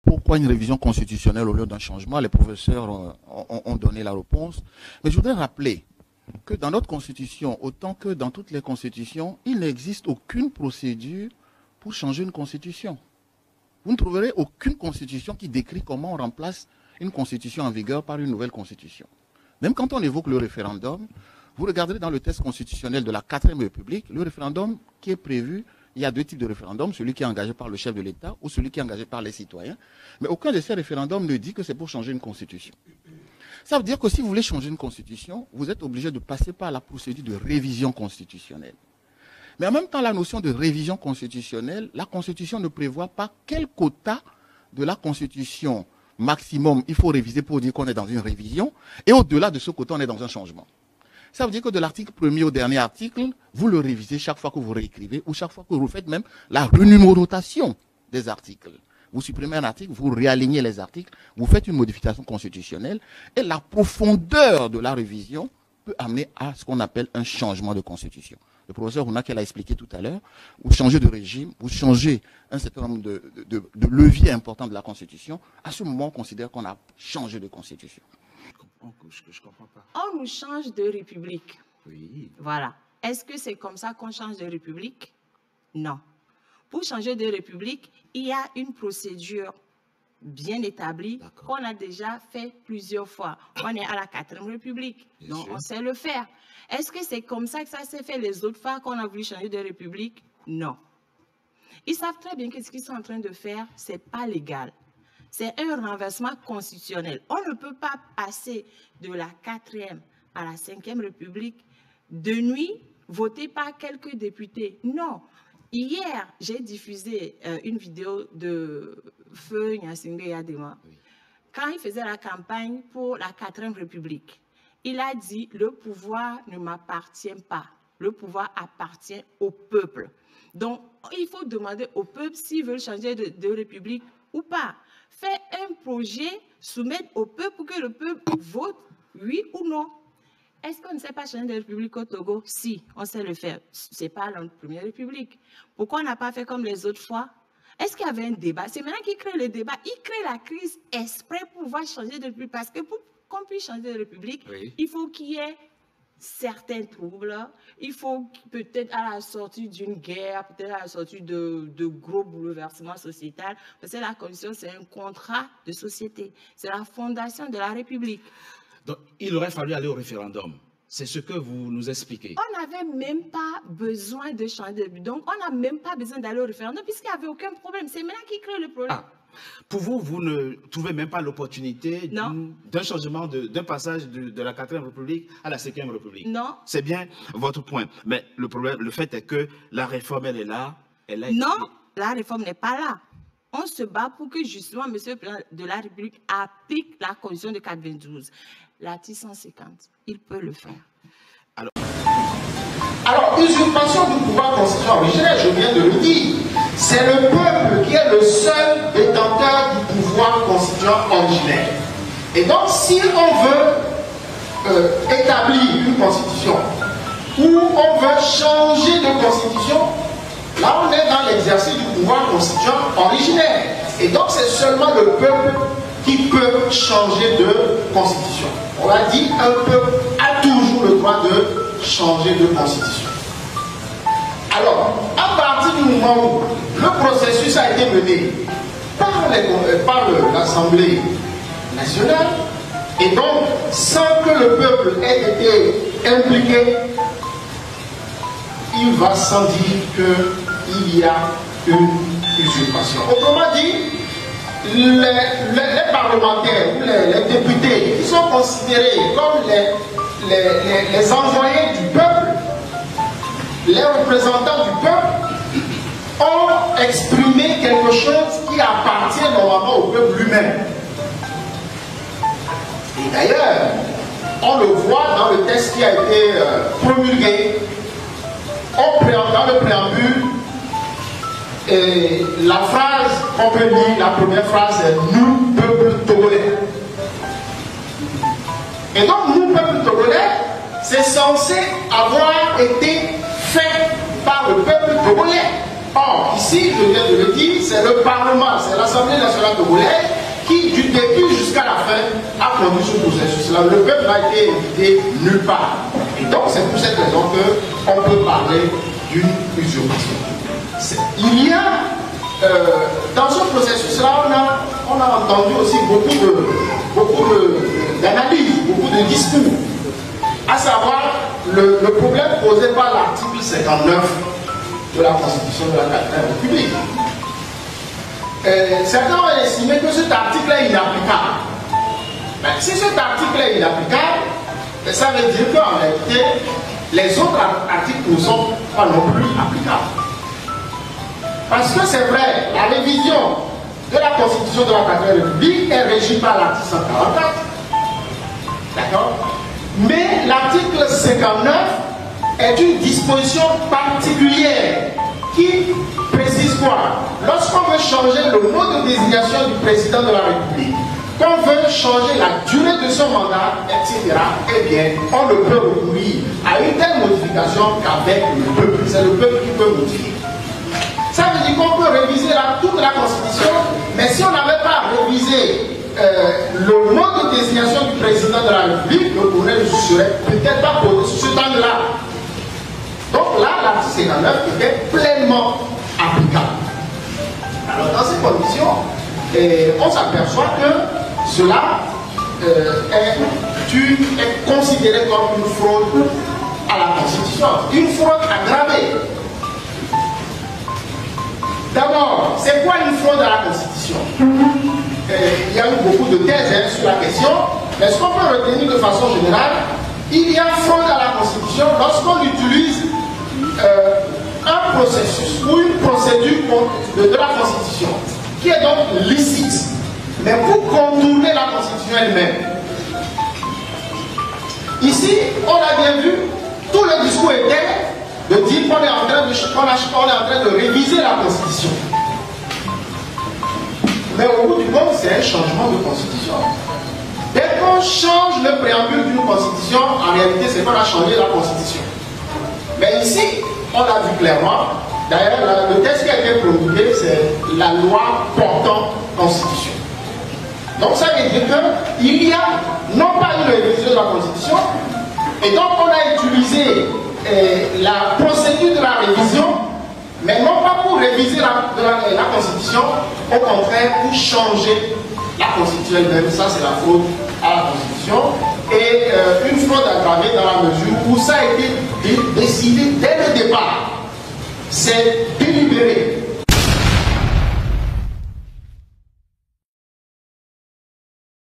pourquoi une révision constitutionnelle au lieu d'un changement. Les professeurs ont donné la réponse. Mais je voudrais rappeler que dans notre constitution, autant que dans toutes les constitutions, il n'existe aucune procédure pour changer une constitution. Vous ne trouverez aucune constitution qui décrit comment on remplace une constitution en vigueur par une nouvelle constitution. Même quand on évoque le référendum, vous regarderez dans le texte constitutionnel de la 4e République, le référendum qui est prévu, il y a 2 types de référendums, celui qui est engagé par le chef de l'État ou celui qui est engagé par les citoyens. Mais aucun de ces référendums ne dit que c'est pour changer une constitution. Ça veut dire que si vous voulez changer une constitution, vous êtes obligé de passer par la procédure de révision constitutionnelle. Mais en même temps, la notion de révision constitutionnelle, la Constitution ne prévoit pas quel quota de la Constitution maximum il faut réviser pour dire qu'on est dans une révision, et au-delà de ce quota, on est dans un changement. Ça veut dire que de l'article 1er au dernier article, vous le révisez chaque fois que vous réécrivez, ou chaque fois que vous faites même la renumérotation des articles. Vous supprimez un article, vous réalignez les articles, vous faites une modification constitutionnelle, et la profondeur de la révision peut amener à ce qu'on appelle un changement de constitution. Le professeur Rounak l'a expliqué tout à l'heure, vous changez de régime, vous changez un certain nombre de leviers importants de la Constitution. À ce moment, on considère qu'on a changé de Constitution. Je comprends pas. On nous change de république. Oui. Voilà. Est-ce que c'est comme ça qu'on change de république? Non. Pour changer de république, il y a une procédure bien établie qu'on a déjà fait plusieurs fois. On est à la 4e République, donc on sait le faire. Est-ce que c'est comme ça que ça s'est fait les autres fois qu'on a voulu changer de république? Non. Ils savent très bien que ce qu'ils sont en train de faire, ce n'est pas légal. C'est un renversement constitutionnel. On ne peut pas passer de la 4e à la 5e République de nuit, voté par quelques députés. Non. Hier, j'ai diffusé une vidéo de Feu Gnassingbé Yadema. Quand il faisait la campagne pour la 4e République, il a dit « le pouvoir ne m'appartient pas, le pouvoir appartient au peuple ». Donc, il faut demander au peuple s'il veut changer de république ou pas. Faire un projet, soumettre au peuple pour que le peuple vote oui ou non. Est-ce qu'on ne sait pas changer de république au Togo? Si, on sait le faire. Ce n'est pas la première république. Pourquoi on n'a pas fait comme les autres fois? Est-ce qu'il y avait un débat? C'est maintenant qu'il crée le débat. Il crée la crise exprès pour pouvoir changer de république. Parce que pour qu'on puisse changer de république, il faut qu'il y ait certains troubles. Il faut peut-être à la sortie d'une guerre, peut-être à la sortie de gros bouleversements sociétaux. Parce que la Constitution, c'est un contrat de société. C'est la fondation de la République. Donc, il aurait fallu aller au référendum. C'est ce que vous nous expliquez. On n'avait même pas besoin de changer de but. Donc, on n'a même pas besoin d'aller au référendum puisqu'il n'y avait aucun problème. C'est maintenant qui crée le problème. Ah. Pour vous, vous ne trouvez même pas l'opportunité d'un changement, d'un passage de la 4e République à la 5e République? Non. C'est bien votre point. Mais le problème, le fait est que la réforme, elle est là. Non, la réforme n'est pas là. On se bat pour que justement, Monsieur le Président de la République applique la Constitution de 92. L'article 150, il peut le faire. Alors, usurpation du pouvoir constitutionnel originel, je viens de le dire, c'est le peuple qui est le seul détenteur du pouvoir constitutionnel originel. Et donc, si on veut établir une constitution ou on veut changer de constitution, là on est dans l'exercice du pouvoir constitutionnel originel. Et donc, c'est seulement le peuple qui peut changer de constitution. On l'a dit, un peuple a toujours le droit de changer de constitution. Alors, à partir du moment où le processus a été mené par l'Assemblée nationale, et donc sans que le peuple ait été impliqué, il va sans dire qu'il y a une usurpation. Autrement dit, les parlementaires ou les députés qui sont considérés comme les envoyés du peuple, les représentants du peuple, ont exprimé quelque chose qui appartient normalement au peuple lui-même. Et d'ailleurs, on le voit dans le texte qui a été promulgué, dans le préambule. Et la phrase qu'on peut lire, la première phrase est « Nous, peuple togolais ». Et donc, nous, peuple togolais, c'est censé avoir été fait par le peuple togolais. Or, ici, je viens de le dire, c'est le Parlement, c'est l'Assemblée nationale togolaise qui, du début jusqu'à la fin, a conduit ce processus-là. Le peuple n'a été invité nulle part. Et donc, c'est pour cette raison qu'on peut parler d'une usurpation. Il y a, dans ce processus-là, on a entendu aussi beaucoup d'analyses, beaucoup de discours, à savoir le problème posé par l'article 59 de la Constitution de la 4e République. Certains ont estimé que cet article est inapplicable. Mais si cet article est inapplicable, ça veut dire qu'en réalité, les autres articles ne sont pas non plus applicables. Parce que c'est vrai, la révision de la Constitution de la 4e République est régie par l'article 144. D'accord? Mais l'article 59 est une disposition particulière qui précise quoi? Lorsqu'on veut changer le mode de désignation du président de la République, qu'on veut changer la durée de son mandat, etc., eh bien, on ne peut recourir à une telle modification qu'avec le peuple. C'est le peuple qui peut modifier. Ça veut dire qu'on peut réviser toute la Constitution, mais si on n'avait pas révisé le mode de désignation du président de la République, le colonel ne serait peut-être pas posé sur ce temps-là. Donc là, l'article 59 était pleinement applicable. Alors dans ces conditions, on s'aperçoit que cela est considéré comme une fraude à la Constitution, une fraude aggravée. D'abord, c'est quoi une fraude à la Constitution? Il y a eu beaucoup de thèses sur la question, mais ce qu'on peut retenir de façon générale, il y a fraude à la Constitution lorsqu'on utilise un processus ou une procédure de la Constitution qui est donc licite, mais pour contourner la Constitution elle-même. Ici, on a bien vu, tout le discours était de dire qu'on est en train de réviser la Constitution. Mais au bout du compte, c'est un changement de Constitution. Dès qu'on change le préambule d'une Constitution, en réalité, c'est qu'on a changé la Constitution. Mais ici, on a vu clairement, d'ailleurs, le texte qui a été promulgué, c'est la loi portant Constitution. Donc ça veut dire qu'il y a non pas une révision de la Constitution, et donc on a utilisé la procédure de la révision, mais non pas pour réviser la Constitution, au contraire pour changer la Constitution elle-même. Ça c'est la fraude à la Constitution, et une fraude aggravée dans la mesure où ça a été décidé dès le départ. C'est délibéré.